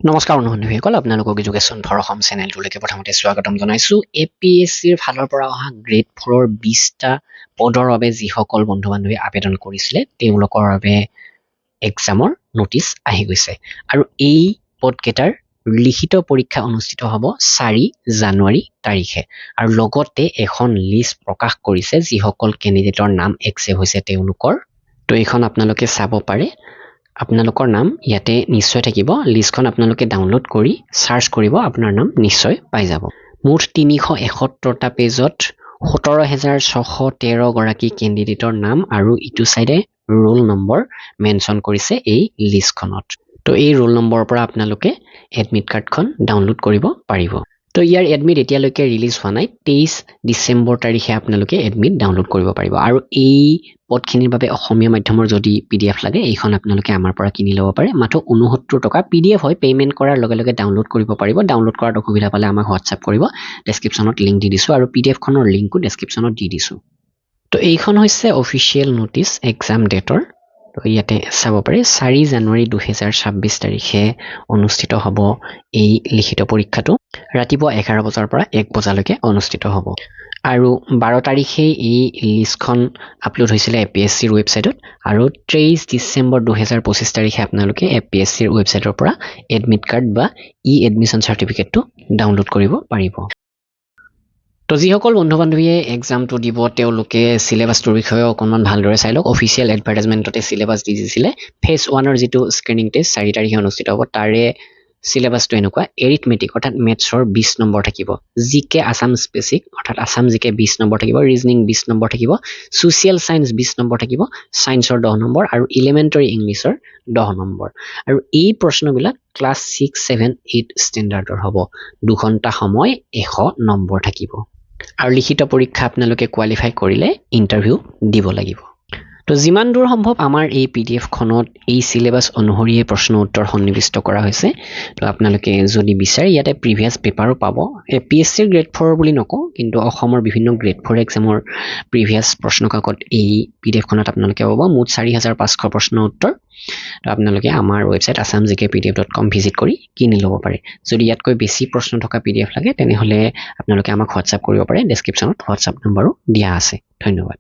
নমস্কাৰ বন্ধুসকল আপোনালোকক এডুকেশ্যন ফৰ অসম চেনেলটোলৈকে প্ৰথমতে স্বাগতম জনাইছো এপিএছচিৰ ফালৰ পৰা অহা গ্ৰেড 4ৰ 20টা পদৰ বাবে যিসকল বন্ধু বান্ধৱী আবেদন কৰিছিলে তেওঁলোকৰ বাবে এক্সামৰ নোটিছ আহি গৈছে আৰু এই পদকেইটাৰ লিখিত পৰীক্ষা অনুষ্ঠিত হ'ব 4 জানুৱাৰী তাৰিখে আৰু লগতে এখন লিষ্ট প্ৰকাশ কৰিছে যিসকল কেণ্ডিডেটৰ নাম একচেপ্ট হৈছে তেওঁলোকৰ তো এইখন আপোনালোকে চাব পাৰে আপোনালোকৰ নাম ইয়াতে নিশ্চয় থাকিব লিষ্টখন আপোনালোকে ডাউনলোড কৰি সাৰ্চ কৰিব আপোনাৰ নাম নিশ্চয় পাই যাব মুঠ 371টা পেজত 17613 গৰাকী কেণ্ডিডেটৰ নাম আৰু ইটো সাইডে ৰোল নম্বৰ মেনশন কৰিছে এই লিষ্টখনত তো এই ৰোল নম্বৰৰ পৰা আপোনালোকে এডমিট কাৰ্ডখন ডাউনলোড কৰিব পাৰিব তো ইয়াৰ এডমিট এতিয়ালৈকে ৰিলিজ হোৱা নাই 23 ডিসেম্বৰ তাৰিখে আপোনালোকে এডমিট ডাউনলোড কৰিব পাৰিব আৰু এই পদখিনিৰ বাবে অসমীয়া মাধ্যমৰ যদি পিডিএফ লাগে এইখন আপোনালোকে আমাৰ পৰা কিনি ল'ব পাৰে মাত্ৰ 69 টকা পিডিএফ হয় পেমেন্ট কৰাৰ লগে লগে ডাউনলোড কৰিব পাৰিব ডাউনলোড কৰাত অসুবিধা পালে আমাক হোৱাটসএপ কৰিব ডেসক্ৰিপচনত লিংক দি দিছো আৰু পিডিএফ খনৰ লিংকও ডেসক্ৰিপচনত দি দিছো তো এইখন হৈছে অফিচিয়েল নোটিছ এক্সাম ডেটৰ তো ইয়াতে চাব পাৰে 4 জানুৱাৰী 2026 তাৰিখে অনুষ্ঠিত হ'ব এই লিখিত পৰীক্ষাটো ৰাতিপুৱা 11 বজাৰ পৰা 1 বজালৈকে অনুষ্ঠিত হ'ব আৰু 12 তাৰিখে এই লিষ্টখন আপলোড হৈছিল এপিএছচিৰ ৱেবসাইটত আৰু 23 ডিসেম্বৰ 2025 তাৰিখে আপোনালোকে এপিএছচিৰ ৱেবসাইটৰ পৰা এডমিট কাৰ্ড বা ই এডমিশন সাৰ্টিফিকেটটো ডাউনলোড কৰিব পাৰিব তো যিসকল বন্ধু বান্ধৱীয়ে এক্সামটো দিব তেওঁলোকে সিলেবাসটোৰ বিষয়ে অকণমান ভালদৰে চাই লওক অফিচিয়েল এডভাৰটাইজমেণ্টতে সিলেবাস দি দিছিলে ফেজ 1ৰ যিটো স্ক্ৰিনিং টেষ্ট 4 তাৰিখে অনুষ্ঠিত হ'ব তাৰে সিলেবাসটো এনেকুৱা এৰিথমেটিক অৰ্থাৎ মেথছৰ 20 নম্বৰ থাকিব জিকে আসাম স্পেচিক অৰ্থাৎ আসাম জিকে 20 নম্বৰ থাকিব ৰিজনিং 20 নম্বৰ থাকিব সোশ্যাল সায়েন্স 20 নম্বৰ থাকিব সায়েন্সৰ 10 নম্বৰ আৰু এলিমেন্টাৰী ইংলিছৰ 10 নম্বৰ আৰু এই প্ৰশ্নবিলাক ক্লাছ 6 7 8 ষ্টেণ্ডাৰ্ডৰ হ'ব 2 ঘণ্টা সময় 100 নম্বৰ থাকিব আৰু লিখিত পৰীক্ষা আপোনালোকে কোৱালিফাই কৰিলে ইন্টাৰভিউ দিব লাগিব তো যিমান দূৰ সম্ভৱ আমাৰ এই পিডিএফ খনত এই সিলেবাস অনুসৰি প্ৰশ্ন উত্তৰ সন্নিবিষ্ট কৰা হৈছে তো আপোনালোকে যদি বিচাৰে ইয়াতে প্ৰিভিয়াস পেপাৰো পাব এপিএছচি গ্ৰেড 4 বুলি নকওঁ কিন্তু অসমৰ বিভিন্ন গ্ৰেড 4 এক্সামৰ প্ৰিভিয়াস প্ৰশ্ন কাকত এই পিডিএফ খনত আপোনালোকে পাব মুঠ 4500 প্ৰশ্ন উত্তৰ তো আপোনালোকে আমাৰ ৱেবসাইট assamgkpdf.com ভিজিট কৰি কিনি ল'ব পাৰে যদি ইয়াতকৈ বেছি প্ৰশ্ন থকা পিডিএফ লাগে তেনেহলে আপোনালোকে আমাক হোৱাটসএপ কৰিব পাৰে ডেসক্ৰিপচনত হোৱাটসএপ নম্বৰো দিয়া আছে ধন্যবাদ